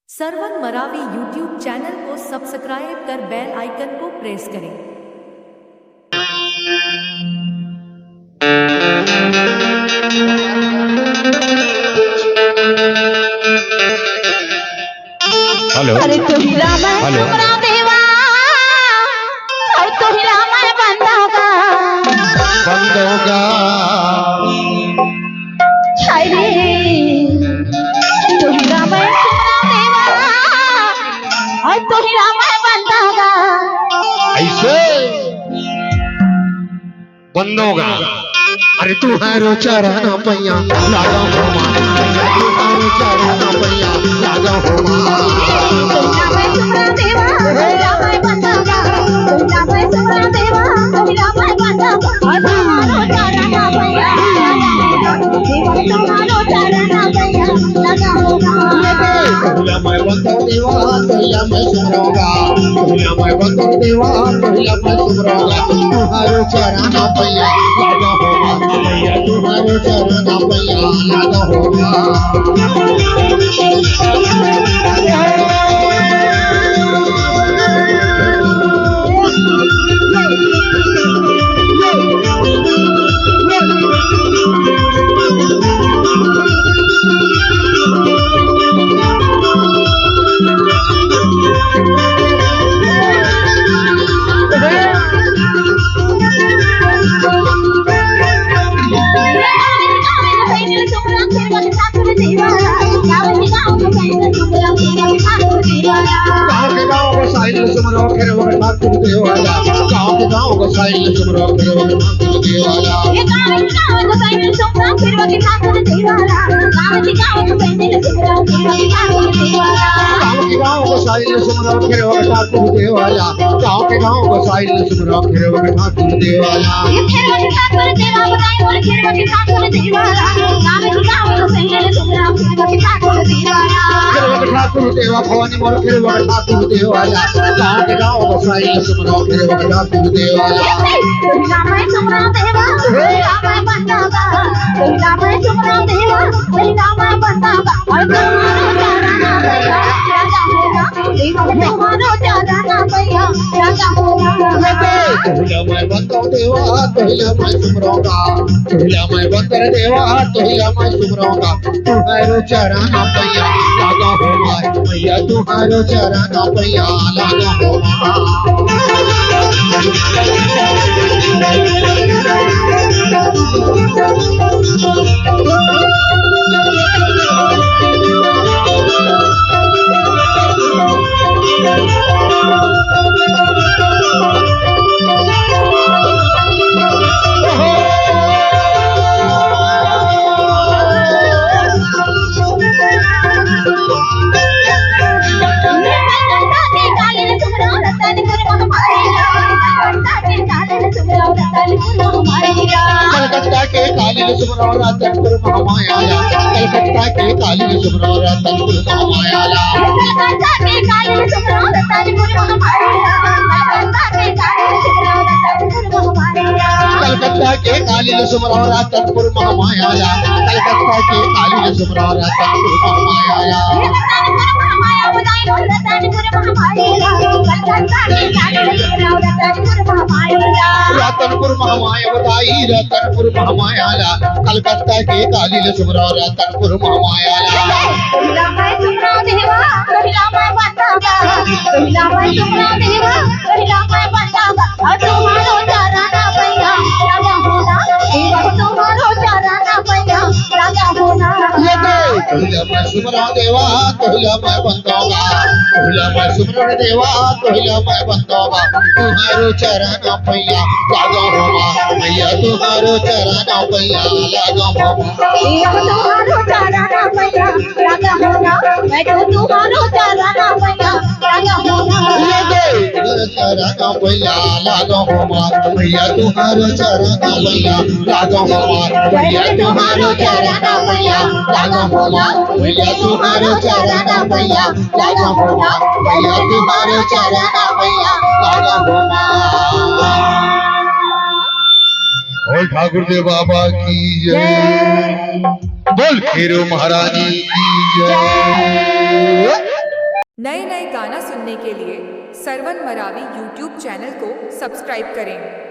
Sarwan Maravi YouTube channel को subscribe कर bell icon को प्रेस करें। हेलो अरे तो हिला मैं हेलो सुमरा देवा और तो हिला मैं बंदागा बंद होगा हाय रे तो हिला मैं सुमरा देवा और तो हिला मैं बंदागा ऐसे बंद होगा। अरे तू है रो चरण पैया लागा होमा, तू है रो चरण पैया लागा होमा। तो हिला मैं सुमरा देवा तो हिला मैं बंदागा तो हिला मैं सुमरा देवा तो हिला मैं बंदागा और तुम्हारो चरण पैया देवा तुम्हारो चरण पैया लगा होगा पहिला मैं बंद देवा पहिला मैं सुमरोगा, पहिला मैं बंद देवा पहिला मैं सुमरोगा। तू है रो चरण पैया लागा होमा, भैया तू है रो चरण पैया लागा होमा। गाँव के गाँव को साइल सुमरो फिर वो ठाकुर देवाला, गाँव के गाँव को साइल सुमरो फिर वो ठाकुर देवाला। गाँव के गाँव को साइल सुमरो फिर वो ठाकुर देवाला, गाँव के गाँव को साइल सुमरो फिर वो ठाकुर देवाला। गाँव के गाँव को साइल सुमरो फिर वो ठाकुर देवाला, गाँव के गाँव को साइल सुमरो फिर वो ठाकुर देवाला। फिर वो ठाकुर देवा बताए और फिर वो ठाकुर देवाला, गाँव के गाँव को साइल सुमरो फिर वो ठाकुर देवाला। फिर वो ठाकुर देवा भवानी मोर फिर वो ठाकुर देवाला, गाँव के गाँव को साइल सुमरो फिर वो ठाकुर देवाला। पहिला मैं सुमरा देवा पहिला मैं बंदागा पहिला मैं सुमरा देवा पहिला मैं बंदागा और तुम्हारो चरण पैया राजा होगा देवा तुम्हारो चरण पैया राजा होगा। पहिला मैं बंदो देवा पहिला मैं सुमरोगा, पहिला मैं बंदर देवा पहिला मैं सुमरोगा। तुम्हारो चरण पैया लागा होगा, भैया तुम्हारो चरण पैया लागा होगा। कलकत्ता के कालिल सुमरो रतनपुर महामायाला, कलकत्ता के कालिल सुमरो रतनपुर महामायाला। कलकत्ता के कालिल सुमरो रतनपुर महामायाला कलकत्ता के कालिल सुमरो रतनपुर महामायाला। कलकत्ता के कालिल सुमरो रतनपुर महामायाला, कलकत्ता के कालिल सुमरो रतनपुर महामायाला। रतनपुर महामाया बताई रतनपुर महामायाला, कलकत्ता के कालिल सुमरो रतनपुर महामायाला। पहिला मैं सुमरा देवा पहिला मैं बंदागा पहिला मैं सुमरा देवा पहिला मैं बंदागा और तुम्हारो चरण पैया राजा होना देवा तुम्हारो चरण पैया राजा होना। पहिला मैं सुमरो देवा पहिला मैं बंदोगा, पहिला मैं सुमरो देवा पहिला मैं बंदोगा। तुम्हारो चरण पैया लागा होगा, भैया तुम्हारो चरण पैया लागा होगा। देवा तुम्हारो चरण पैया राजा होना मैं तो तुम्हारो चरण पैया राजा होना। चरण पैया लागा होगा, भैया तुम्हारो चरण पैया लागा होगा। भैया तुम्हारो चरण पैया लागा होगा, भैया तुम्हारो चरण पैया लागा होगा। भैया तुम्हारो चरण पैया लागा होगा। बोल ठाकुर देव बाबा की जय, बोल खीरो महारानी की जय। नए नए गाना सुनने के लिए सरवन मरावी यूट्यूब चैनल को सब्सक्राइब करें।